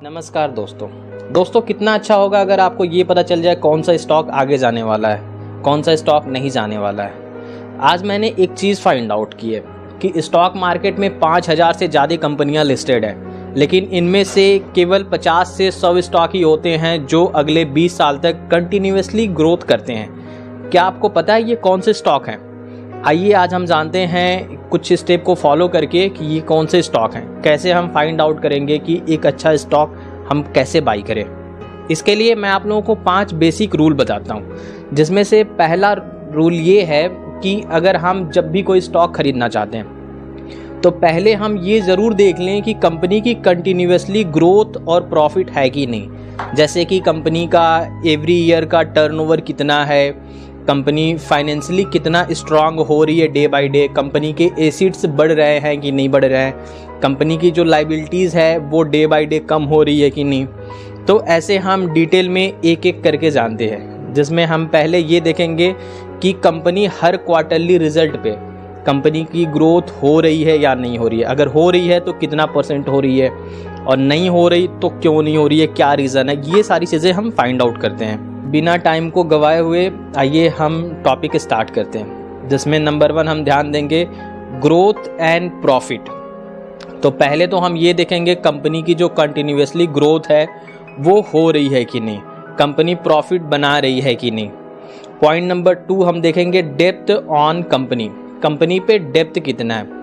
नमस्कार दोस्तों कितना अच्छा होगा अगर आपको ये पता चल जाए कौन सा स्टॉक आगे जाने वाला है, कौन सा स्टॉक नहीं जाने वाला है। आज मैंने एक चीज़ फाइंड आउट की है कि स्टॉक मार्केट में 5000 से ज़्यादा कंपनियां लिस्टेड हैं, लेकिन इनमें से केवल 50 से 100 स्टॉक ही होते हैं जो अगले 20 साल तक कंटिन्यूसली ग्रोथ करते हैं। क्या आपको पता है ये कौन से स्टॉक हैं? आइए आज हम जानते हैं कुछ स्टेप को फॉलो करके कि ये कौन से स्टॉक हैं, कैसे हम फाइंड आउट करेंगे कि एक अच्छा स्टॉक हम कैसे बाई करें। इसके लिए मैं आप लोगों को 5 बेसिक रूल बताता हूँ, जिसमें से पहला रूल ये है कि अगर हम जब भी कोई स्टॉक खरीदना चाहते हैं तो पहले हम ये ज़रूर देख लें कि कंपनी की कंटिन्यूसली ग्रोथ और प्रॉफिट है कि नहीं। जैसे कि कंपनी का एवरी ईयर का टर्नओवर कितना है, कंपनी फाइनेंशियली कितना स्ट्रांग हो रही है डे बाय डे, कंपनी के एसेट्स बढ़ रहे हैं कि नहीं बढ़ रहे हैं, कंपनी की जो लाइबिलिटीज़ है वो डे बाय डे कम हो रही है कि नहीं। तो ऐसे हम डिटेल में एक एक करके जानते हैं, जिसमें हम पहले ये देखेंगे कि कंपनी हर क्वार्टरली रिजल्ट पे कंपनी की ग्रोथ हो रही है या नहीं हो रही है। अगर हो रही है तो कितना % हो रही है, और नहीं हो रही तो क्यों नहीं हो रही है, क्या रीज़न है। ये सारी चीज़ें हम फाइंड आउट करते हैं। बिना टाइम को गवाए हुए आइए हम टॉपिक स्टार्ट करते हैं, जिसमें नंबर 1 हम ध्यान देंगे ग्रोथ एंड प्रॉफिट। तो पहले तो हम ये देखेंगे कंपनी की जो कंटिन्यूसली ग्रोथ है वो हो रही है कि नहीं, कंपनी प्रॉफिट बना रही है कि नहीं। पॉइंट नंबर 2 हम देखेंगे डेप्थ ऑन कंपनी, कंपनी पे डेप्थ कितना है।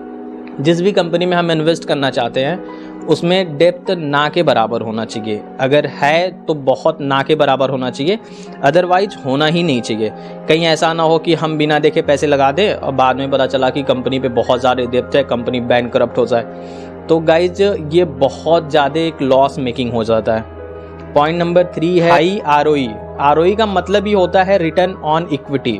जिस भी कंपनी में हम इन्वेस्ट करना चाहते हैं उसमें डेप्थ ना के बराबर होना चाहिए। अगर है तो बहुत ना के बराबर होना चाहिए, अदरवाइज होना ही नहीं चाहिए। कहीं ऐसा ना हो कि हम बिना देखे पैसे लगा दें और बाद में पता चला कि कंपनी पे बहुत ज़्यादा डेप्थ है, कंपनी बैंकरप्ट हो जाए, तो गाइज ये बहुत ज़्यादा एक लॉस मेकिंग हो जाता है। पॉइंट नंबर 3 है हाई ROE। ROE का मतलब ही होता है रिटर्न ऑन इक्विटी,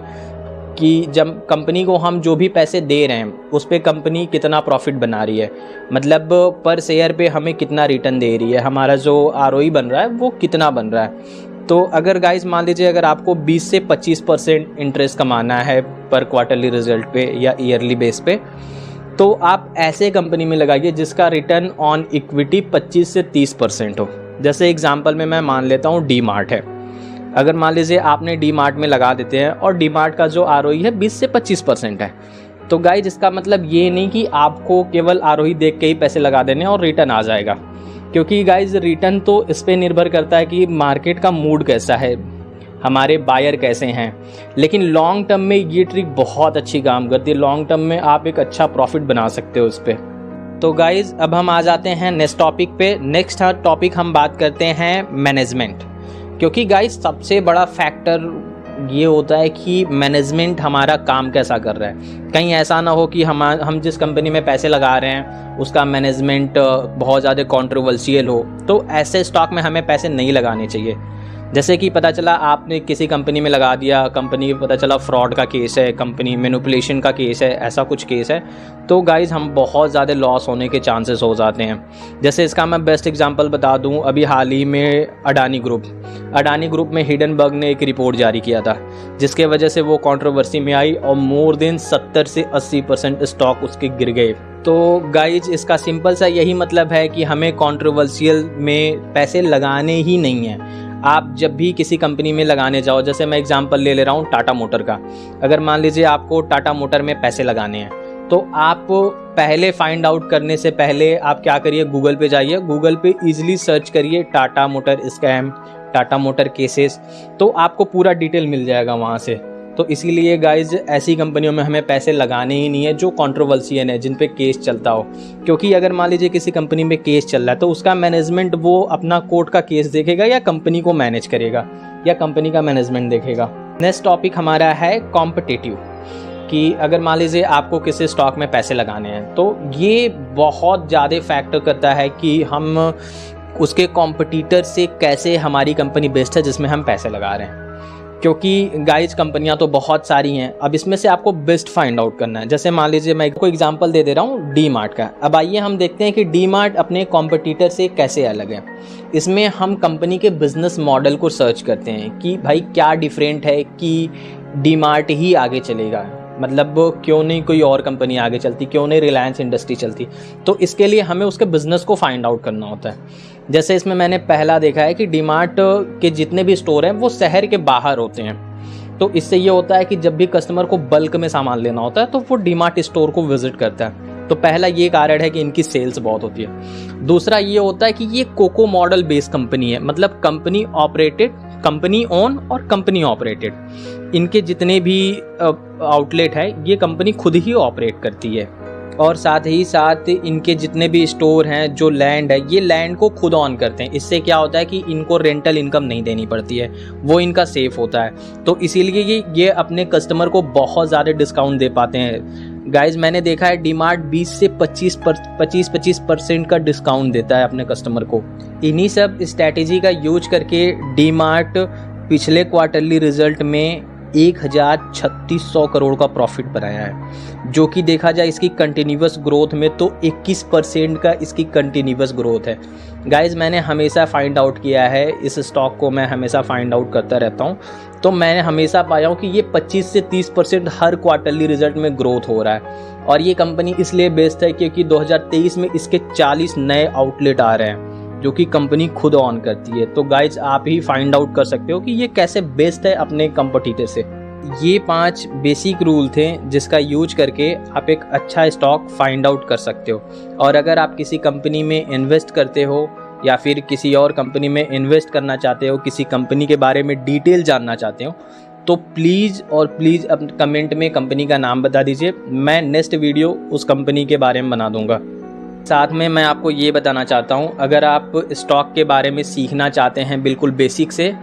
कि जब कंपनी को हम जो भी पैसे दे रहे हैं उस पे कंपनी कितना प्रॉफिट बना रही है, मतलब पर शेयर पे हमें कितना रिटर्न दे रही है, हमारा जो ROE बन रहा है वो कितना बन रहा है। तो अगर गाइज मान लीजिए अगर आपको 20 से 25% इंटरेस्ट कमाना है पर क्वार्टरली रिजल्ट पे या ईयरली बेस पे, तो आप ऐसे कंपनी में लगाइए जिसका रिटर्न ऑन इक्विटी 25 से 30% हो। जैसे एग्जाम्पल में मैं मान लेता हूँ डी मार्ट है। अगर मान लीजिए आपने डी मार्ट में लगा देते हैं और डी मार्ट का जो ROE है 20 से 25% है, तो गाइज इसका मतलब ये नहीं कि आपको केवल ROE देख के ही पैसे लगा देने और रिटर्न आ जाएगा, क्योंकि गाइज रिटर्न तो इस पर निर्भर करता है कि मार्केट का मूड कैसा है, हमारे बायर कैसे हैं। लेकिन लॉन्ग टर्म में ये ट्रिक बहुत अच्छी काम करती है, लॉन्ग टर्म में आप एक अच्छा प्रॉफिट बना सकते हो उस पर। तो गाइज अब हम आ जाते हैं नेक्स्ट टॉपिक पे। नेक्स्ट टॉपिक हम बात करते हैं मैनेजमेंट, क्योंकि गाइस सबसे बड़ा फैक्टर ये होता है कि मैनेजमेंट हमारा काम कैसा कर रहा है। कहीं ऐसा ना हो कि हम जिस कंपनी में पैसे लगा रहे हैं उसका मैनेजमेंट बहुत ज़्यादा कंट्रोवर्शियल हो, तो ऐसे स्टॉक में हमें पैसे नहीं लगाने चाहिए। जैसे कि पता चला आपने किसी कंपनी में लगा दिया, कंपनी पता चला फ्रॉड का केस है, कंपनी मैनिपुलेशन का केस है, ऐसा कुछ केस है, तो गाइज़ हम बहुत ज़्यादा लॉस होने के चांसेस हो जाते हैं। जैसे इसका मैं बेस्ट एग्जांपल बता दूं, अभी हाल ही में अडानी ग्रुप में हिडनबर्ग ने एक रिपोर्ट जारी किया था, जिसके वजह से वो कंट्रोवर्सी में आई और मोर देन 70 से 80% स्टॉक उसके गिर गए। तो गाइज इसका सिंपल सा यही मतलब है कि हमें कंट्रोवर्शियल में पैसे लगाने ही नहीं हैं। आप जब भी किसी कंपनी में लगाने जाओ, जैसे मैं एग्जांपल ले रहा हूँ टाटा मोटर का, अगर मान लीजिए आपको टाटा मोटर में पैसे लगाने हैं, तो आप पहले फाइंड आउट करने से पहले आप क्या करिए, गूगल पे जाइए, गूगल पे इजीली सर्च करिए Tata motor scam, Tata motor cases, तो आपको पूरा डिटेल मिल जाएगा वहाँ से। तो इसीलिए गाइज ऐसी कंपनियों में हमें पैसे लगाने ही नहीं है जो कंट्रोवर्शियल है, जिन पे केस चलता हो। क्योंकि अगर मान लीजिए किसी कंपनी में केस चल रहा है तो उसका मैनेजमेंट वो अपना कोर्ट का केस देखेगा या कंपनी को मैनेज करेगा या कंपनी का मैनेजमेंट देखेगा। नेक्स्ट टॉपिक हमारा है कॉम्पिटिटिव, कि अगर मान लीजिए आपको किसी स्टॉक में पैसे लगाने हैं तो ये बहुत ज़्यादा फैक्टर करता है कि हम उसके कॉम्पिटिटर से कैसे हमारी कंपनी बेस्ट है जिसमें हम पैसे लगा रहे हैं। क्योंकि गाइज कंपनियां तो बहुत सारी हैं, अब इसमें से आपको बेस्ट फाइंड आउट करना है। जैसे मान लीजिए मैं आपको एग्जांपल दे रहा हूँ डी मार्ट का। अब आइए हम देखते हैं कि डी मार्ट अपने कॉम्पिटिटर से कैसे अलग है। इसमें हम कंपनी के बिजनेस मॉडल को सर्च करते हैं कि भाई क्या डिफरेंट है कि डी मार्ट ही आगे चलेगा। मतलब क्यों नहीं कोई और कंपनी आगे चलती, क्यों नहीं रिलायंस इंडस्ट्री चलती। तो इसके लिए हमें उसके बिज़नेस को फाइंड आउट करना होता है। जैसे इसमें मैंने पहला देखा है कि डीमार्ट के जितने भी स्टोर हैं वो शहर के बाहर होते हैं। तो इससे ये होता है कि जब भी कस्टमर को बल्क में सामान लेना होता है तो वो डीमार्ट स्टोर को विजिट करता है। तो पहला ये कारण है कि इनकी सेल्स बहुत होती है। दूसरा ये होता है कि ये कोको मॉडल बेस्ड कंपनी है, मतलब कंपनी ऑपरेटेड, कंपनी ओन और कंपनी ऑपरेटेड। इनके जितने भी आउटलेट है ये कंपनी खुद ही ऑपरेट करती है। और साथ ही साथ इनके जितने भी स्टोर हैं, जो लैंड है, ये लैंड को खुद ऑन करते हैं। इससे क्या होता है कि इनको रेंटल इनकम नहीं देनी पड़ती है, वो इनका सेफ होता है। तो इसीलिए ये अपने कस्टमर को बहुत ज़्यादा डिस्काउंट दे पाते हैं। गाइज मैंने देखा है डीमार्ट 20 से 25% का डिस्काउंट देता है अपने कस्टमर को। इन्हीं सब स्ट्रैटेजी का यूज करके डीमार्ट पिछले क्वार्टरली रिजल्ट में 1,3600 करोड़ का प्रॉफिट बनाया है, जो कि देखा जाए इसकी कंटिन्यूअस ग्रोथ में तो 21% का इसकी कंटिन्यूअस ग्रोथ है। गाइज मैंने हमेशा फाइंड आउट किया है, इस स्टॉक को मैं हमेशा फाइंड आउट करता रहता हूँ, तो मैंने हमेशा पाया हूँ कि ये 25 से 30% हर क्वार्टरली रिजल्ट में ग्रोथ हो रहा है। और ये कंपनी इसलिए बेस्ट है क्योंकि 2023 में इसके 40 नए आउटलेट आ रहे हैं जो कि कंपनी खुद ऑन करती है। तो गाइज आप ही फाइंड आउट कर सकते हो कि ये कैसे बेस्ट है अपने कंपटीटर से। ये 5 बेसिक रूल थे जिसका यूज करके आप एक अच्छा स्टॉक फाइंड आउट कर सकते हो। और अगर आप किसी कंपनी में इन्वेस्ट करते हो या फिर किसी और कंपनी में इन्वेस्ट करना चाहते हो, किसी कंपनी के बारे में डिटेल जानना चाहते हो, तो प्लीज़ अपने कमेंट में कंपनी का नाम बता दीजिए। मैं नेक्स्ट वीडियो उस कंपनी के बारे में बना दूंगा। साथ में मैं आपको ये बताना चाहता हूँ, अगर आप स्टॉक के बारे में सीखना चाहते हैं बिल्कुल बेसिक से,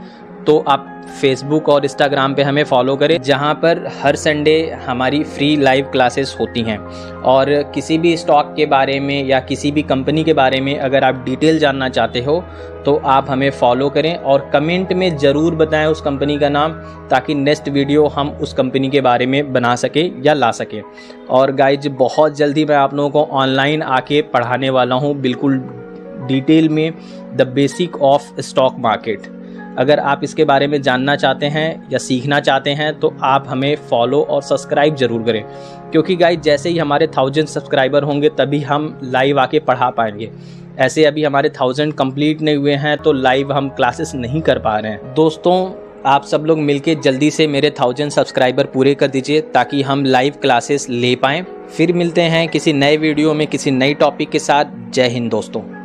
तो आप फेसबुक और इंस्टाग्राम पे हमें फॉलो करें, जहाँ पर हर संडे हमारी फ्री लाइव क्लासेस होती हैं। और किसी भी स्टॉक के बारे में या किसी भी कंपनी के बारे में अगर आप डिटेल जानना चाहते हो तो आप हमें फॉलो करें और कमेंट में ज़रूर बताएं उस कंपनी का नाम, ताकि नेक्स्ट वीडियो हम उस कंपनी के बारे में बना सके या ला सके। और गाइज बहुत जल्दी मैं आप लोगों को ऑनलाइन आके पढ़ाने वाला हूँ बिल्कुल डिटेल में, the basic of stock market. अगर आप इसके बारे में जानना चाहते हैं या सीखना चाहते हैं तो आप हमें फॉलो और सब्सक्राइब ज़रूर करें, क्योंकि गाइज जैसे ही हमारे 1000 सब्सक्राइबर होंगे तभी हम लाइव आके पढ़ा पाएंगे। ऐसे अभी हमारे 1000 कंप्लीट नहीं हुए हैं तो लाइव हम क्लासेस नहीं कर पा रहे हैं। दोस्तों आप सब लोग मिलके जल्दी से मेरे 1000 सब्सक्राइबर पूरे कर दीजिए ताकि हम लाइव क्लासेस ले पाएँ। फिर मिलते हैं किसी नए वीडियो में किसी नई टॉपिक के साथ। जय हिंद दोस्तों।